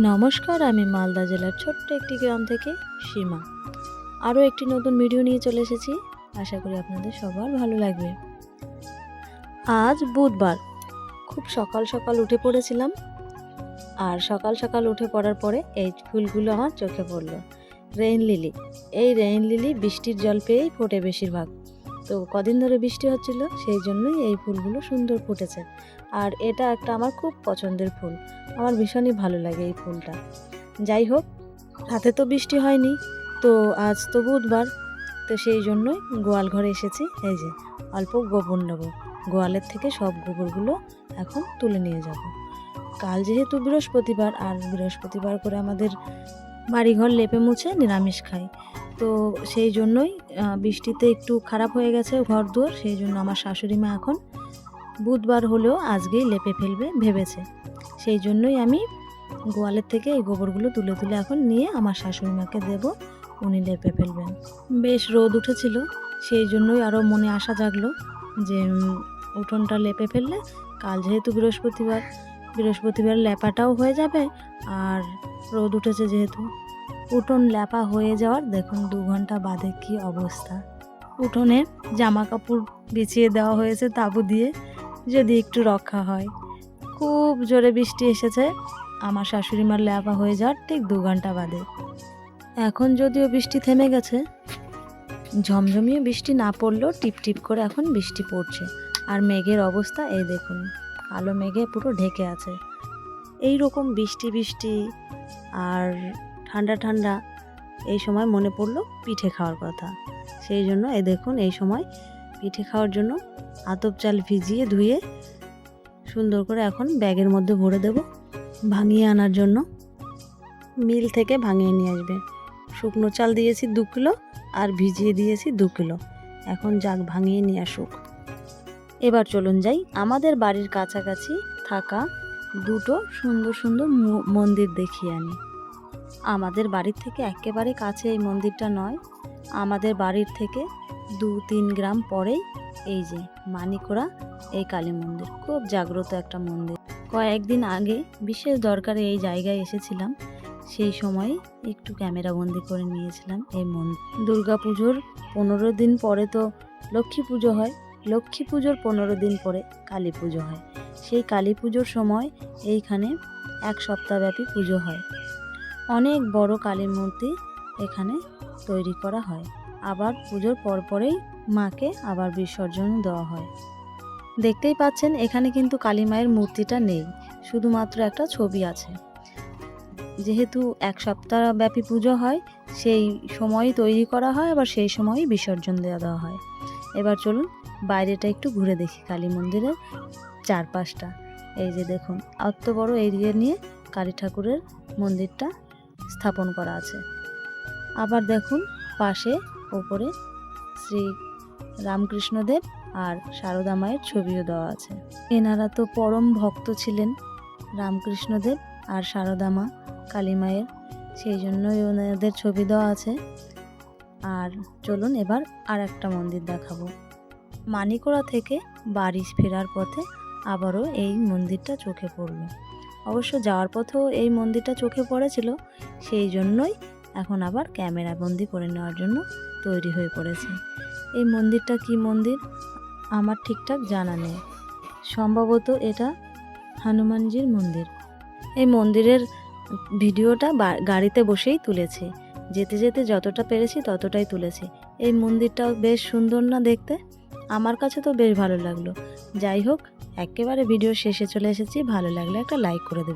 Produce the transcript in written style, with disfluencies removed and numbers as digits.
নমস্কার, আমি মালদা জেলার ছোট্ট একটি গ্রাম থেকে সীমা। আরও একটি নতুন ভিডিও নিয়ে চলে এসেছি। আশা করি আপনাদের সবার ভালো লাগবে। আজ বুধবার, খুব সকাল সকাল উঠে পড়েছিলাম। আর সকাল সকাল উঠে পড়ার পরে এই ফুলগুলো আমার চোখে পড়লো। Rain lily. এই রেইন লিলি বৃষ্টির জল পেয়েই ফোটে বেশিরভাগ। তো কদিন ধরে বৃষ্টি হচ্ছিল, সেই জন্যই এই ফুলগুলো সুন্দর ফুটেছে। আর এটা একটা আমার খুব পছন্দের ফুল, আমার ভীষণই ভালো লাগে এই ফুলটা। যাই হোক, রাতে তো বৃষ্টি হয়নি, তো আজ তো বুধবার, তো সেই জন্যই গোয়াল ঘরে এসেছি। এই যে অল্প গোবর নেব, গোয়ালের থেকে সব গোবরগুলো এখন তুলে নিয়ে যাব। কাল যেহেতু বৃহস্পতিবার, আর বৃহস্পতিবার করে আমাদের বাড়িঘর লেপে মুছে নিরামিষ খাই, তো সেই জন্যই বৃষ্টিতে একটু খারাপ হয়ে গেছে ঘর দুয়ার। সেই জন্য আমার শাশুড়ি মা এখন বুধবার হলেও আজকেই লেপে ফেলবে ভেবেছে। সেই জন্যই আমি গোয়ালের থেকে এই গোবরগুলো তুলে তুলে এখন নিয়ে আমার শাশুড়ি মাকে দেবো, উনি লেপে ফেলবেন। বেশ রোদ উঠেছিল, সেই জন্যই আরও মনে আশা জাগলো যে উঠোনটা লেপে ফেললে কাল যেহেতু বৃহস্পতিবার লেপাটাও হয়ে যাবে। আর রোদ উঠেছে যেহেতু, উঠোন লেপা হয়ে যাওয়ার দেখুন 2 ঘন্টা বাদে কি অবস্থা। উঠোনে জামা কাপড় বিছিয়ে দেওয়া হয়েছে তাঁবু দিয়ে, যদি একটু রক্ষা হয়। খুব জোরে বৃষ্টি এসেছে আমার শাশুড়ি মার লেপা হয়ে যাওয়ার ঠিক 2 ঘন্টা বাদে। এখন যদিও বৃষ্টি থেমে গেছে, ঝমঝমিয়ে বৃষ্টি না পড়লেও টিপটিপ করে এখন বৃষ্টি পড়ছে। আর মেঘের অবস্থা এই দেখুন, কালো মেঘে পুরো ঢেকে আছে। এই রকম বৃষ্টি আর ঠান্ডা ঠান্ডা, এই সময় মনে পড়লো পিঠে খাওয়ার কথা। সেই জন্য এই দেখুন, এই সময় পিঠে খাওয়ার জন্য আতপ চাল ভিজিয়ে ধুয়ে সুন্দর করে এখন ব্যাগের মধ্যে ভরে দেব, ভাঙিয়ে আনার জন্য। মিল থেকে ভাঙিয়ে নিয়ে আসবে। শুকনো চাল দিয়েছি 2 কিলো, আর ভিজিয়ে দিয়েছি 2 কিলো। এখন যাক, ভাঙিয়ে নিয়ে আসুক। এবার চলুন যাই আমাদের বাড়ির কাছাকাছি থাকা দুটো সুন্দর সুন্দর মন্দির দেখিয়ে আনি। আমাদের বাড়ির থেকে একেবারে কাছে এই মন্দিরটা নয়, আমাদের বাড়ির থেকে 2-3 গ্রাম পরেই এই যে মানিকোড়া এই কালী মন্দির, খুব জাগ্রত একটা মন্দির। কয়েকদিন আগে বিশেষ দরকারে এই জায়গায় এসেছিলাম, সেই সময় একটু ক্যামেরা বন্দি করে নিয়েছিলাম এই মন্দির। দুর্গাপুজোর 15 দিন পরে তো লক্ষ্মী পুজো হয়, লক্ষ্মী পুজোর 15 দিন পরে কালী পুজো হয়। সেই কালী পুজোর সময় এইখানে 1 সপ্তাহব্যাপী পুজো হয়। অনেক বড় কালী মূর্তি এখানে তৈরি করা হয়। আবার পুজোর পরপরেই মাকে আবার বিসর্জন দেওয়া হয়। দেখতেই পাচ্ছেন এখানে কিন্তু কালী মায়ের মূর্তিটা নেই, শুধুমাত্র একটা ছবি আছে। যেহেতু 1 সপ্তাহব্যাপী পুজো হয়, সেই সময়ই তৈরি করা হয়, আবার সেই সময়ই বিসর্জন দেওয়া হয়। এবার চলুন বাইরেটা একটু ঘুরে দেখি কালী মন্দিরের চারপাশটা। এই যে দেখুন, অত বড় এরিয়া নিয়ে কালী ঠাকুরের মন্দিরটা স্থাপন করা আছে। আবার দেখুন পাশে ওপরে শ্রী রামকৃষ্ণদেব আর সারদা মায়ের ছবিও দেওয়া আছে। এনারা তো পরম ভক্ত ছিলেন, রামকৃষ্ণদেব আর সারদা মা কালী মায়ের, সেই জন্যই ওনাদের ছবি দেওয়া আছে। আর চলুন এবার আর একটা মন্দির দেখাবো। মানিকোড়া থেকে বাড়ি ফেরার পথে আবারও এই মন্দিরটা চোখে পড়ল। অবশ্য যাওয়ার পথেও এই মন্দিরটা চোখে পড়েছিল, সেই জন্যই এখন আবার ক্যামেরা বন্দি করে নেওয়ার জন্য তৈরি হয়ে পড়েছে। এই মন্দিরটা কি মন্দির আমার ঠিকঠাক জানা নেই, সম্ভবত এটা হনুমানজির মন্দির। এই মন্দিরের ভিডিওটা গাড়িতে বসেই তুলেছি, যেতে যেতে যতটা পেরেছি ততটাই তুলেছি। এই মন্দিরটাও বেশ সুন্দর না দেখতে, আমার কাছে তো বেশ ভালো লাগলো। যাই হোক, একেবারে ভিডিও শেষে চলে এসেছি। ভালো লাগলে একটা লাইক করে দেবে।